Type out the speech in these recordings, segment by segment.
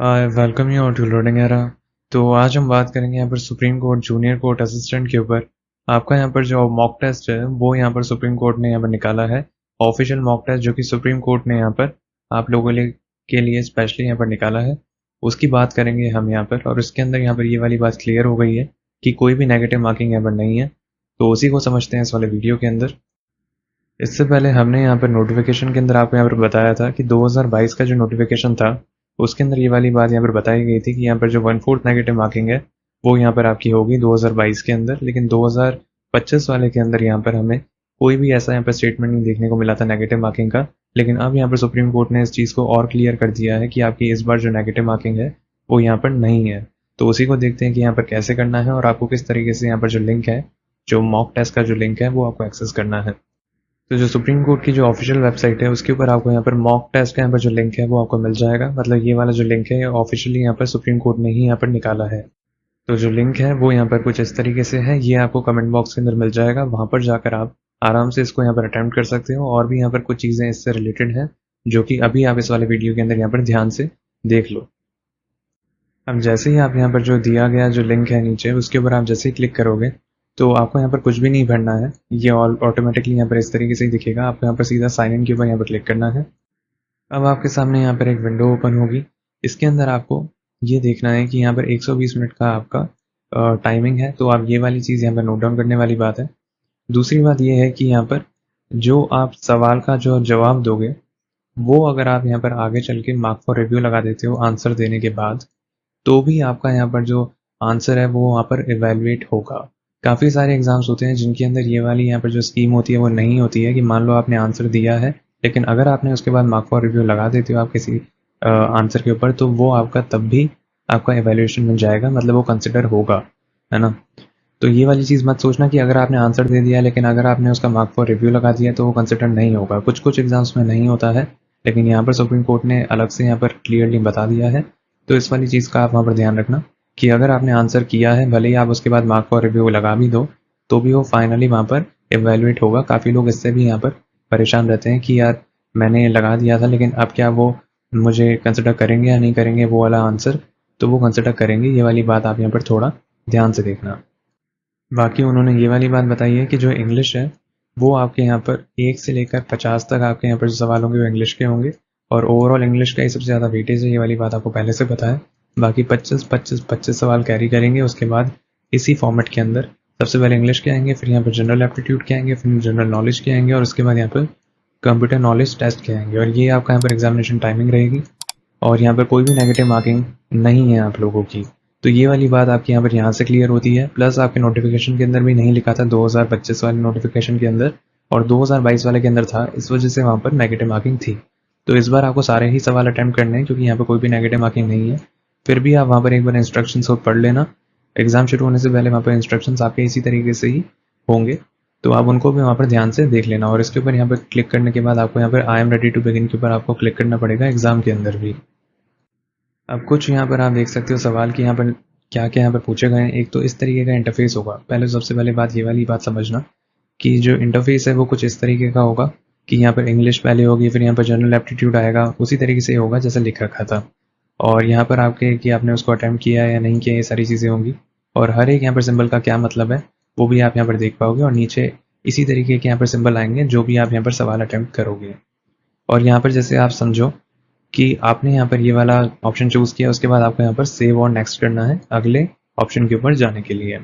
Welcome you to loading era. तो आज हम बात करेंगे यहाँ पर Supreme Court junior court assistant के ऊपर। आपका यहाँ पर जो मॉक टेस्ट है वो यहाँ पर सुप्रीम कोर्ट ने यहाँ पर निकाला है। ऑफिशियल मॉक टेस्ट जो कि सुप्रीम कोर्ट ने यहाँ पर आप लोगों के लिए स्पेशली यहाँ पर निकाला है, उसकी बात करेंगे हम यहाँ पर। और उसके अंदर यहाँ पर ये वाली बात क्लियर हो गई है कि कोई भी नेगेटिव मार्किंग यहाँ पर नहीं है। तो उसी को समझते हैं इस वाले वीडियो के अंदर। इससे पहले हमने यहाँ पर नोटिफिकेशन के अंदर आपको यहाँ पर बताया था कि 2022 का जो नोटिफिकेशन था उसके अंदर ये वाली बात यहाँ पर बताई गई थी कि यहाँ पर जो 1/4 नेगेटिव मार्किंग है वो यहाँ पर आपकी होगी 2022 के अंदर। लेकिन 2025 वाले के अंदर यहाँ पर हमें कोई भी ऐसा यहाँ पर स्टेटमेंट नहीं देखने को मिला था नेगेटिव मार्किंग का। लेकिन अब यहाँ पर सुप्रीम कोर्ट ने इस चीज़ को और क्लियर कर दिया है कि आपकी इस बार जो नेगेटिव मार्किंग है वो यहाँ पर नहीं है। तो उसी को देखते हैं कि यहाँ पर कैसे करना है और आपको किस तरीके से यहाँ पर जो लिंक है, जो मॉक टेस्ट का जो लिंक है वो आपको एक्सेस करना है। तो जो सुप्रीम कोर्ट की जो ऑफिशियल वेबसाइट है उसके ऊपर आपको यहाँ पर मॉक टेस्ट का यहाँ पर जो लिंक है वो आपको मिल जाएगा। मतलब ये वाला जो लिंक है ऑफिशियली यहाँ पर सुप्रीम कोर्ट ने ही यहाँ पर निकाला है। तो जो लिंक है वो यहाँ पर कुछ इस तरीके से है, ये आपको कमेंट बॉक्स के अंदर मिल जाएगा। वहाँ पर जाकर आप आराम से इसको यहाँ पर अटेम्प्ट कर सकते हो। और भी यहाँ पर कुछ चीज़ें इससे रिलेटेड हैं जो कि अभी आप इस वाले वीडियो के अंदर यहाँ पर ध्यान से देख लो। अब जैसे ही आप यहाँ पर जो दिया गया जो लिंक है नीचे उसके ऊपर आप जैसे ही क्लिक करोगे तो आपको यहाँ पर कुछ भी नहीं भरना है, ये ऑटोमेटिकली यहाँ पर इस तरीके से ही दिखेगा। आपको यहाँ पर सीधा साइन इन के ऊपर यहाँ पर क्लिक करना है। अब आपके सामने यहाँ पर एक विंडो ओपन होगी। इसके अंदर आपको ये देखना है कि यहाँ पर 120 मिनट का आपका टाइमिंग है। तो आप ये वाली चीज़ यहाँ पर नोट डाउन करने वाली बात है। दूसरी बात ये है कि यहाँ पर जो आप सवाल का जो जवाब दोगे वो अगर आप यहाँ पर आगे चल के मार्क फॉर रिव्यू लगा देते हो आंसर देने के बाद, तो भी आपका यहाँ पर जो आंसर है वो वहाँ पर इवेलुएट होगा। काफ़ी सारे एग्जाम्स होते हैं जिनके अंदर ये वाली यहाँ पर जो स्कीम होती है वो नहीं होती है कि मान लो आपने आंसर दिया है लेकिन अगर आपने उसके बाद मार्क फॉर रिव्यू लगा देते हो आप किसी आंसर के ऊपर, तो वो आपका तब भी आपका एवेल्यूएशन मिल जाएगा, मतलब वो कंसिडर होगा, है ना। तो ये वाली चीज़ मत सोचना कि अगर आपने आंसर दे दिया लेकिन अगर आपने उसका मार्क फॉर रिव्यू लगा दिया तो वो कंसिडर नहीं होगा। कुछ कुछ एग्जाम्स में नहीं होता है, लेकिन यहाँ पर सुप्रीम कोर्ट ने अलग से यहाँ पर क्लियरली बता दिया है। तो इस वाली चीज़ का आप वहाँ पर ध्यान रखना कि अगर आपने आंसर किया है, भले ही आप उसके बाद मार्क फॉर रिव्यू लगा भी दो, तो भी वो फाइनली वहाँ पर एवेल्युएट होगा। काफ़ी लोग इससे भी यहाँ पर परेशान रहते हैं कि यार मैंने लगा दिया था लेकिन अब क्या वो मुझे कंसिडर करेंगे या नहीं करेंगे वो वाला आंसर। तो वो कंसिडर करेंगे, ये वाली बात आप यहाँ पर थोड़ा ध्यान से देखना। बाकी उन्होंने ये वाली बात बताई है कि जो इंग्लिश है वो आपके यहाँ पर 1 से लेकर 50 तक आपके यहाँ पर जो सवाल होंगे वो इंग्लिश के होंगे। और ओवरऑल इंग्लिश का ही सबसे ज़्यादा वेटेज है, ये वाली बात आपको पहले से पता है। बाकी 25-25-25 सवाल कैरी करेंगे। उसके बाद इसी फॉर्मेट के अंदर सबसे पहले इंग्लिश के आएंगे, फिर यहाँ पर जनरल एप्टीट्यूड के आएंगे, फिर जनरल नॉलेज के आएंगे और उसके बाद यहाँ पर कंप्यूटर नॉलेज टेस्ट के आएंगे। और ये आपका यहाँ पर एग्जामिनेशन टाइमिंग रहेगी और यहाँ पर कोई भी नेगेटिव मार्किंग नहीं है आप लोगों की। तो ये वाली बात आपकी यहाँ पर यहाँ से क्लियर होती है। प्लस आपके नोटिफिकेशन के अंदर भी नहीं लिखा था 2025 वाले नोटिफिकेशन के अंदर, और 2022 वाले के अंदर था, इस वजह से वहाँ पर नेगेटिव मार्किंग थी। तो इस बार आपको सारे ही सवाल अटेम्प्ट करने हैं क्योंकि यहाँ पर कोई भी नेगेटिव मार्किंग नहीं है। फिर भी आप वहाँ पर एक बार इंस्ट्रक्शंस को पढ़ लेना। एग्जाम शुरू होने से पहले वहाँ पर इंस्ट्रक्शंस आपके इसी तरीके से ही होंगे, तो आप उनको भी वहाँ पर ध्यान से देख लेना। और इसके ऊपर यहाँ पर क्लिक करने के बाद आपको यहाँ पर I am ready to begin के ऊपर आपको क्लिक करना पड़ेगा एग्जाम के अंदर भी। अब कुछ यहाँ पर आप देख सकते हो सवाल कि यहाँ पर क्या क्या यहाँ पर पूछे गए हैं। एक तो इस तरीके का इंटरफेस होगा। पहले सबसे पहले बात ये वाली बात समझना कि जो इंटरफेस है वो कुछ इस तरीके का होगा कि यहाँ पर इंग्लिश पहले होगी, फिर यहाँ पर जनरल एप्टीट्यूड आएगा, उसी तरीके से होगा जैसे लिख रखा था। और यहाँ पर आपके कि आपने उसको अटैम्प्ट किया है या नहीं किया, ये सारी चीज़ें होंगी। और हर एक यहाँ पर सिंबल का क्या मतलब है वो भी आप यहाँ पर देख पाओगे। और नीचे इसी तरीके के यहाँ पर सिंबल आएंगे जो भी आप यहाँ पर सवाल अटैम्प्ट करोगे। और यहाँ पर जैसे आप समझो कि आपने यहाँ पर ये वाला ऑप्शन चूज़ किया, उसके बाद आपको यहाँ पर सेव और नेक्स्ट करना है अगले ऑप्शन के ऊपर जाने के लिए।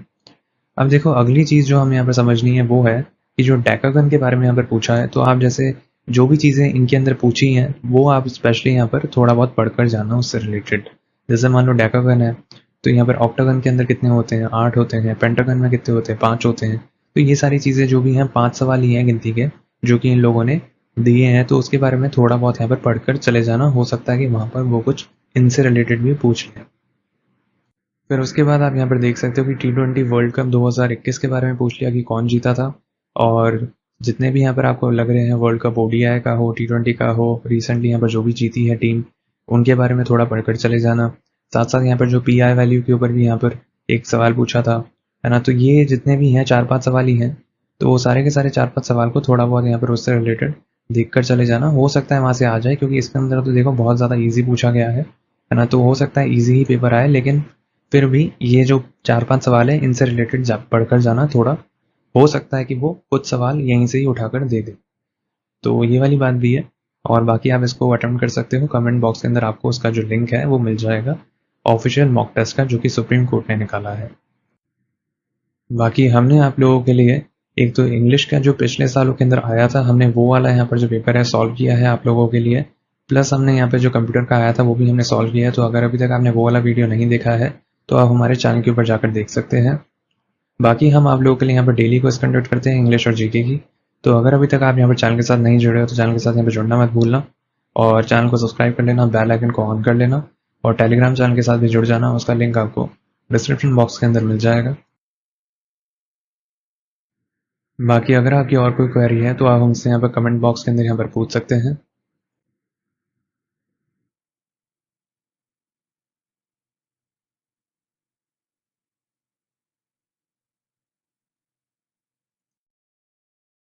अब देखो अगली चीज़ जो हमें यहाँ पर समझनी है वो है कि जो डेकागन के बारे में यहाँ पर पूछा है, तो आप जैसे जो भी चीज़ें इनके अंदर पूछी हैं वो आप स्पेशली यहाँ पर थोड़ा बहुत पढ़कर जाना उससे रिलेटेड। जैसे मान लो डेकागन है तो यहाँ पर ऑक्टागन के अंदर कितने होते हैं, 8 होते हैं। पेंटागन में कितने होते हैं, 5 होते हैं। तो ये सारी चीज़ें जो भी हैं 5 सवाल ही हैं गिनती के जो कि इन लोगों ने दिए हैं, तो उसके बारे में थोड़ा बहुत यहाँ पर पढ़कर चले जाना। हो सकता है कि वहाँ पर वो कुछ इनसे रिलेटेड भी पूछ लें। फिर उसके बाद आप यहाँ पर देख सकते हो कि T20 वर्ल्ड कप 2021 के बारे में पूछ लिया कि कौन जीता था। और जितने भी यहाँ पर आपको लग रहे हैं वर्ल्ड कप ODI का हो, T20 का हो, रिसेंटली यहाँ पर जो भी जीती है टीम, उनके बारे में थोड़ा पढ़कर चले जाना। साथ साथ यहाँ पर जो PI वैल्यू के ऊपर भी यहाँ पर एक सवाल पूछा था, है ना। तो ये जितने भी हैं 4-5 सवाल ही हैं, तो वो सारे के सारे 4-5 सवाल को थोड़ा बहुत यहाँ पर उससे रिलेटेड देख कर चले जाना। हो सकता है वहाँ से आ जाए क्योंकि इसके अंदर तो देखो बहुत ज़्यादा ईजी पूछा गया है। है ना। तो हो सकता है ईजी ही पेपर आए, लेकिन फिर भी ये जो 4-5 सवाल है इनसे रिलेटेड पढ़कर जाना, थोड़ा हो सकता है कि वो कुछ सवाल यहीं से ही उठाकर दे दे। तो ये वाली बात भी है। और बाकी आप इसको अटेम्प्ट कर सकते हो, कमेंट बॉक्स के अंदर आपको उसका जो लिंक है वो मिल जाएगा ऑफिशियल मॉक टेस्ट का, जो कि सुप्रीम कोर्ट ने निकाला है। बाकी हमने आप लोगों के लिए एक तो इंग्लिश का जो पिछले सालों के अंदर आया था, हमने वो वाला यहाँ पर जो पेपर है सॉल्व किया है आप लोगों के लिए। प्लस हमने यहाँ पे जो कंप्यूटर का आया था वो भी हमने सॉल्व किया है। तो अगर अभी तक आपने वो वाला वीडियो नहीं देखा है तो आप हमारे चैनल के ऊपर जाकर देख सकते हैं। बाकी हम आप लोगों के लिए यहाँ पर डेली क्विज कंडक्ट करते हैं इंग्लिश और जीके की। तो अगर अभी तक आप यहाँ पर चैनल के साथ नहीं जुड़े हो तो चैनल के साथ यहाँ पर जुड़ना मत भूलना, और चैनल को सब्सक्राइब कर लेना, बेल आइकन को ऑन कर लेना, और टेलीग्राम चैनल के साथ भी जुड़ जाना। उसका लिंक आपको डिस्क्रिप्शन बॉक्स के अंदर मिल जाएगा। बाकी अगर आपकी और कोई क्वेरी है तो आप हमसे यहाँ पर कमेंट बॉक्स के अंदर यहाँ पर पूछ सकते हैं।